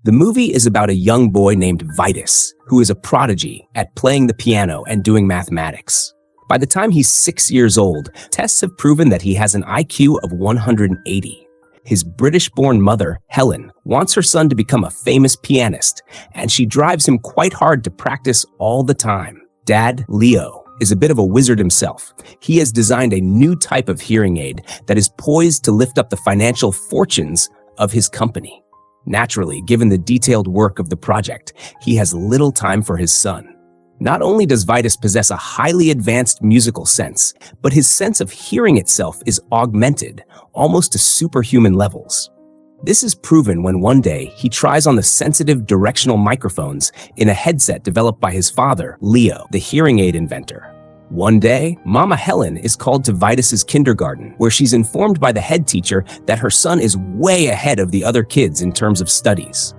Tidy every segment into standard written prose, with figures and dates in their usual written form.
The movie is about a young boy named Vitus, who is a prodigy at playing the piano and doing mathematics. By the time he's 6 years old, tests have proven that he has an IQ of 180. His British-born mother, Helen, wants her son to become a famous pianist, and she drives him quite hard to practice all the time. Dad, Leo, is a bit of a wizard himself. He has designed a new type of hearing aid that is poised to lift up the financial fortunes of his company. Naturally, given the detailed work of the project, he has little time for his son. Not only does Vitus possess a highly advanced musical sense, but his sense of hearing itself is augmented, almost to superhuman levels. This is proven when one day he tries on the sensitive directional microphones in a headset developed by his father, Leo, the hearing aid inventor. One day, Mama Helen is called to Vitus's kindergarten, where she's informed by the head teacher that her son is way ahead of the other kids in terms of studies.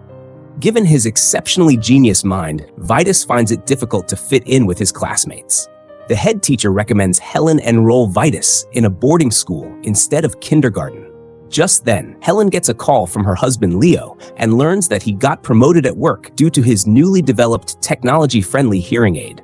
Given his exceptionally genius mind, Vitus finds it difficult to fit in with his classmates. The head teacher recommends Helen enroll Vitus in a boarding school instead of kindergarten. Just then, Helen gets a call from her husband Leo and learns that he got promoted at work due to his newly developed technology-friendly hearing aid.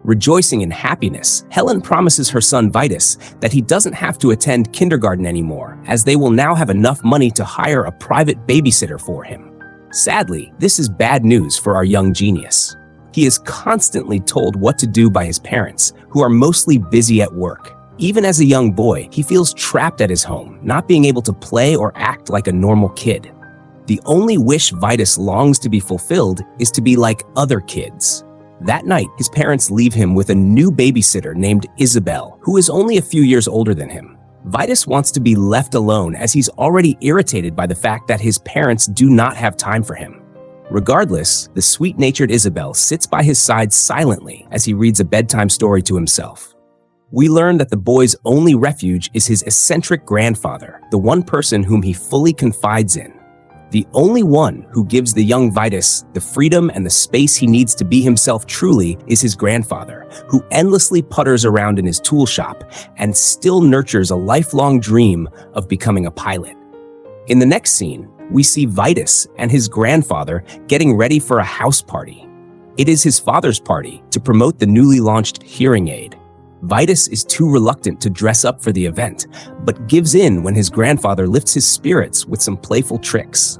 Rejoicing in happiness, Helen promises her son Vitus that he doesn't have to attend kindergarten anymore, as they will now have enough money to hire a private babysitter for him. Sadly, this is bad news for our young genius. He is constantly told what to do by his parents, who are mostly busy at work. Even as a young boy, he feels trapped at his home, not being able to play or act like a normal kid. The only wish Vitus longs to be fulfilled is to be like other kids. That night, his parents leave him with a new babysitter named Isabel, who is only a few years older than him. Vitus wants to be left alone as he's already irritated by the fact that his parents do not have time for him. Regardless, the sweet-natured Isabel sits by his side silently as he reads a bedtime story to himself. We learn that the boy's only refuge is his eccentric grandfather, the one person whom he fully confides in. The only one who gives the young Vitus the freedom and the space he needs to be himself truly is his grandfather, who endlessly putters around in his tool shop and still nurtures a lifelong dream of becoming a pilot. In the next scene, we see Vitus and his grandfather getting ready for a house party. It is his father's party to promote the newly launched hearing aid. Vitus is too reluctant to dress up for the event, but gives in when his grandfather lifts his spirits with some playful tricks.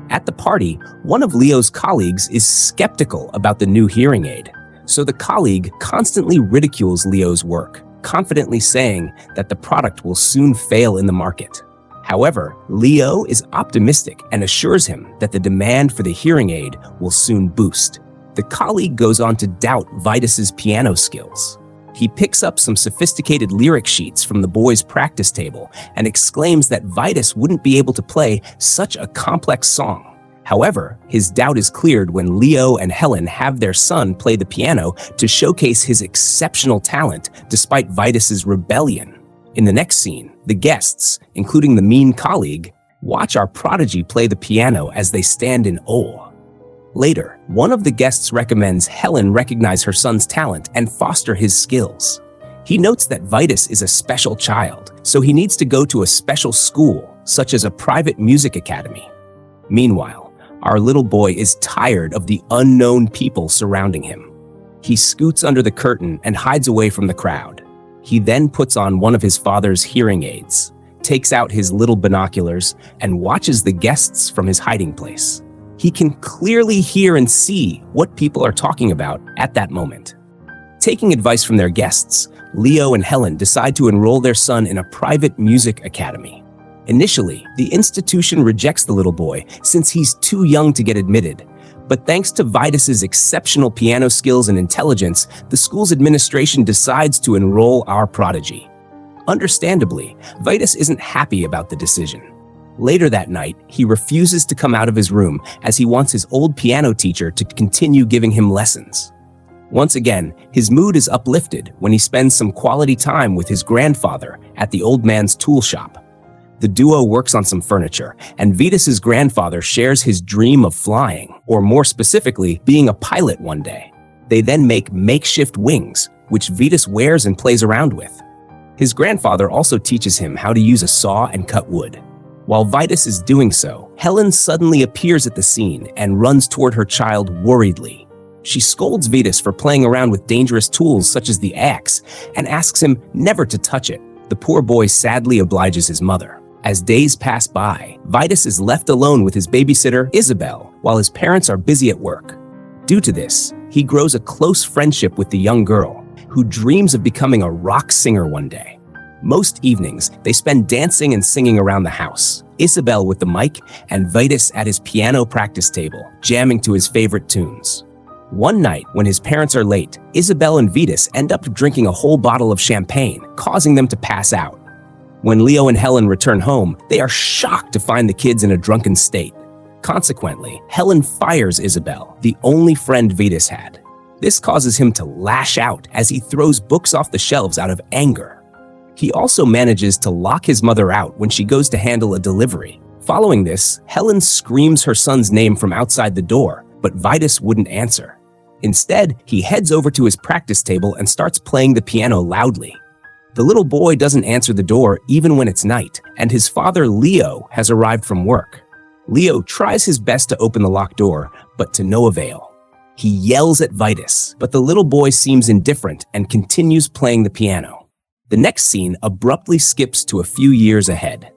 At the party, one of Leo's colleagues is skeptical about the new hearing aid, so the colleague constantly ridicules Leo's work, confidently saying that the product will soon fail in the market. However, Leo is optimistic and assures him that the demand for the hearing aid will soon boost. The colleague goes on to doubt Vitus's piano skills. He picks up some sophisticated lyric sheets from the boys' practice table and exclaims that Vitus wouldn't be able to play such a complex song. However, his doubt is cleared when Leo and Helen have their son play the piano to showcase his exceptional talent despite Vitus's rebellion. In the next scene, the guests, including the mean colleague, watch our prodigy play the piano as they stand in awe. Later, one of the guests recommends Helen recognize her son's talent and foster his skills. He notes that Vitus is a special child, so he needs to go to a special school, such as a private music academy. Meanwhile, our little boy is tired of the unknown people surrounding him. He scoots under the curtain and hides away from the crowd. He then puts on one of his father's hearing aids, takes out his little binoculars, and watches the guests from his hiding place. He can clearly hear and see what people are talking about at that moment. Taking advice from their guests, Leo and Helen decide to enroll their son in a private music academy. Initially, the institution rejects the little boy since he's too young to get admitted. But thanks to Vitus's exceptional piano skills and intelligence, the school's administration decides to enroll our prodigy. Understandably, Vitus isn't happy about the decision. Later that night, he refuses to come out of his room as he wants his old piano teacher to continue giving him lessons. Once again, his mood is uplifted when he spends some quality time with his grandfather at the old man's tool shop. The duo works on some furniture, and Vitus's grandfather shares his dream of flying, or more specifically, being a pilot one day. They then make makeshift wings, which Vitus wears and plays around with. His grandfather also teaches him how to use a saw and cut wood. While Vitus is doing so, Helen suddenly appears at the scene and runs toward her child worriedly. She scolds Vitus for playing around with dangerous tools such as the axe and asks him never to touch it. The poor boy sadly obliges his mother. As days pass by, Vitus is left alone with his babysitter, Isabel, while his parents are busy at work. Due to this, he grows a close friendship with the young girl, who dreams of becoming a rock singer one day. Most evenings, they spend dancing and singing around the house, Isabel with the mic and Vitus at his piano practice table, jamming to his favorite tunes. One night, when his parents are late, Isabel and Vitus end up drinking a whole bottle of champagne, causing them to pass out. When Leo and Helen return home, they are shocked to find the kids in a drunken state. Consequently, Helen fires Isabel, the only friend Vitus had. This causes him to lash out as he throws books off the shelves out of anger. He also manages to lock his mother out when she goes to handle a delivery. Following this, Helen screams her son's name from outside the door, but Vitus wouldn't answer. Instead, he heads over to his practice table and starts playing the piano loudly. The little boy doesn't answer the door even when it's night, and his father, Leo, has arrived from work. Leo tries his best to open the locked door, but to no avail. He yells at Vitus, but the little boy seems indifferent and continues playing the piano. The next scene abruptly skips to a few years ahead.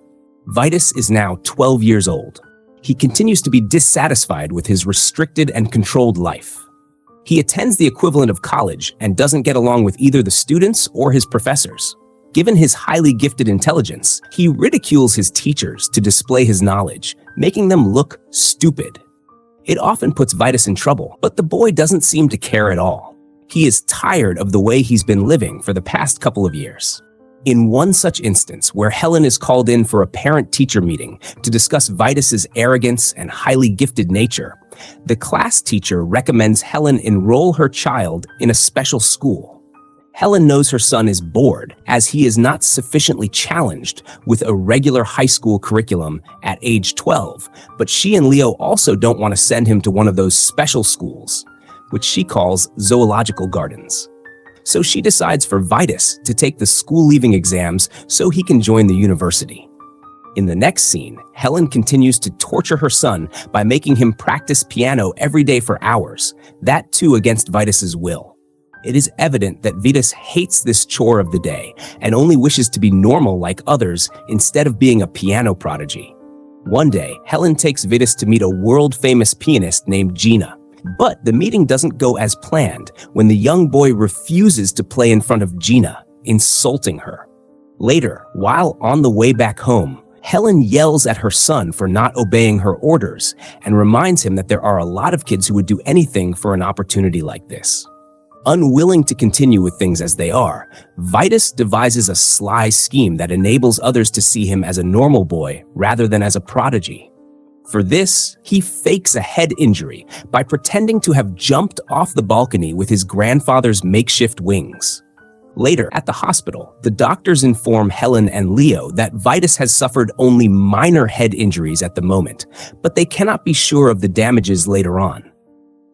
Vitus is now 12 years old. He continues to be dissatisfied with his restricted and controlled life. He attends the equivalent of college and doesn't get along with either the students or his professors. Given his highly gifted intelligence, he ridicules his teachers to display his knowledge, making them look stupid. It often puts Vitus in trouble, but the boy doesn't seem to care at all. He is tired of the way he's been living for the past couple of years. In one such instance, where Helen is called in for a parent-teacher meeting to discuss Vitus's arrogance and highly gifted nature, the class teacher recommends Helen enroll her child in a special school. Helen knows her son is bored as he is not sufficiently challenged with a regular high school curriculum at age 12, but she and Leo also don't want to send him to one of those special schools, which she calls zoological gardens. So she decides for Vitus to take the school-leaving exams so he can join the university. In the next scene, Helen continues to torture her son by making him practice piano every day for hours, that too against Vitus's will. It is evident that Vitus hates this chore of the day and only wishes to be normal like others instead of being a piano prodigy. One day, Helen takes Vitus to meet a world-famous pianist named Gina. But the meeting doesn't go as planned when the young boy refuses to play in front of Gina, insulting her. Later, while on the way back home, Helen yells at her son for not obeying her orders and reminds him that there are a lot of kids who would do anything for an opportunity like this. Unwilling to continue with things as they are, Vitus devises a sly scheme that enables others to see him as a normal boy rather than as a prodigy. For this, he fakes a head injury by pretending to have jumped off the balcony with his grandfather's makeshift wings. Later, at the hospital, the doctors inform Helen and Leo that Vitus has suffered only minor head injuries at the moment, but they cannot be sure of the damages later on.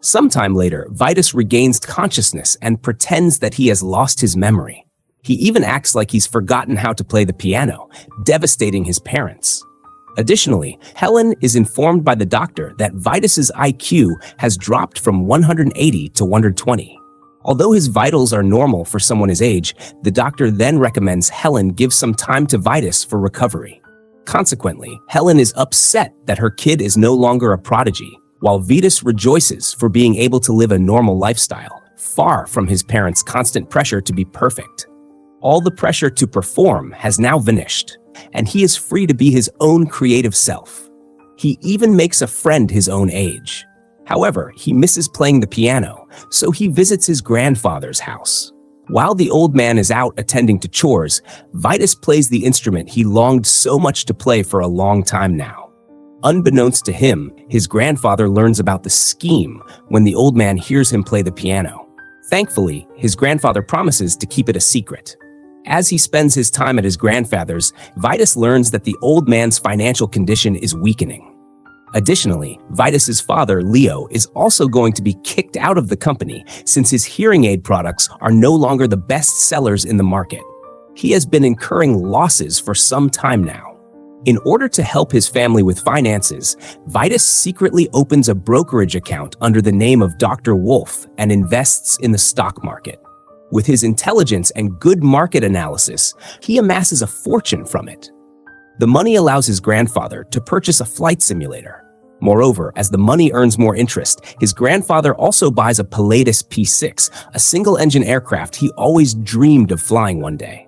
Sometime later, Vitus regains consciousness and pretends that he has lost his memory. He even acts like he's forgotten how to play the piano, devastating his parents. Additionally, Helen is informed by the doctor that Vitus's IQ has dropped from 180 to 120. Although his vitals are normal for someone his age, the doctor then recommends Helen give some time to Vitus for recovery. Consequently, Helen is upset that her kid is no longer a prodigy, while Vitus rejoices for being able to live a normal lifestyle, far from his parents' constant pressure to be perfect. All the pressure to perform has now vanished, and he is free to be his own creative self. He even makes a friend his own age. However, he misses playing the piano, so he visits his grandfather's house. While the old man is out attending to chores, Vitus plays the instrument he longed so much to play for a long time now. Unbeknownst to him, his grandfather learns about the scheme when the old man hears him play the piano. Thankfully, his grandfather promises to keep it a secret. As he spends his time at his grandfather's, Vitus learns that the old man's financial condition is weakening. Additionally, Vitus's father, Leo, is also going to be kicked out of the company since his hearing aid products are no longer the best sellers in the market. He has been incurring losses for some time now. In order to help his family with finances, Vitus secretly opens a brokerage account under the name of Dr. Wolf and invests in the stock market. With his intelligence and good market analysis, he amasses a fortune from it. The money allows his grandfather to purchase a flight simulator. Moreover, as the money earns more interest, his grandfather also buys a Pilatus P-6, a single-engine aircraft he always dreamed of flying one day.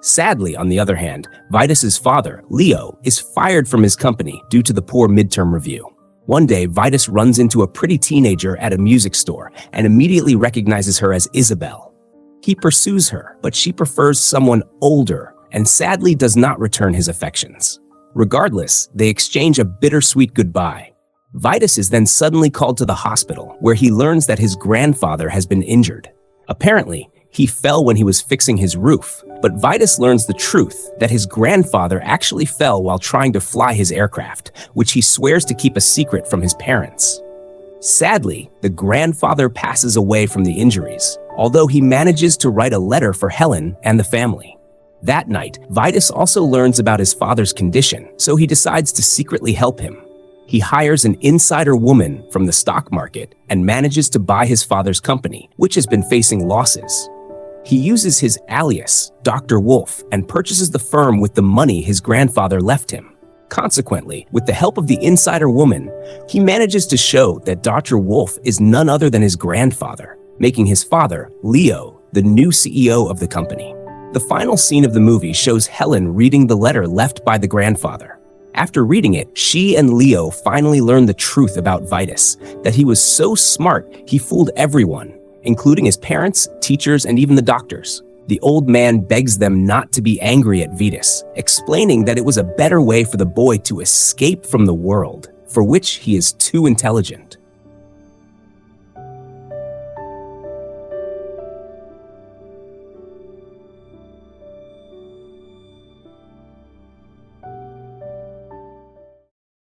Sadly, on the other hand, Vitus's father, Leo, is fired from his company due to the poor midterm review. One day, Vitus runs into a pretty teenager at a music store and immediately recognizes her as Isabel. He pursues her, but she prefers someone older and sadly does not return his affections. Regardless, they exchange a bittersweet goodbye. Vitus is then suddenly called to the hospital, where he learns that his grandfather has been injured. Apparently, he fell when he was fixing his roof, but Vitus learns the truth that his grandfather actually fell while trying to fly his aircraft, which he swears to keep a secret from his parents. Sadly, the grandfather passes away from the injuries, although he manages to write a letter for Helen and the family. That night, Vitus also learns about his father's condition, so he decides to secretly help him. He hires an insider woman from the stock market and manages to buy his father's company, which has been facing losses. He uses his alias, Dr. Wolf, and purchases the firm with the money his grandfather left him. Consequently, with the help of the insider woman, he manages to show that Dr. Wolf is none other than his grandfather, making his father, Leo, the new CEO of the company. The final scene of the movie shows Helen reading the letter left by the grandfather. After reading it, she and Leo finally learn the truth about Vitus, that he was so smart he fooled everyone, including his parents, teachers, and even the doctors. The old man begs them not to be angry at Vitus, explaining that it was a better way for the boy to escape from the world, for which he is too intelligent.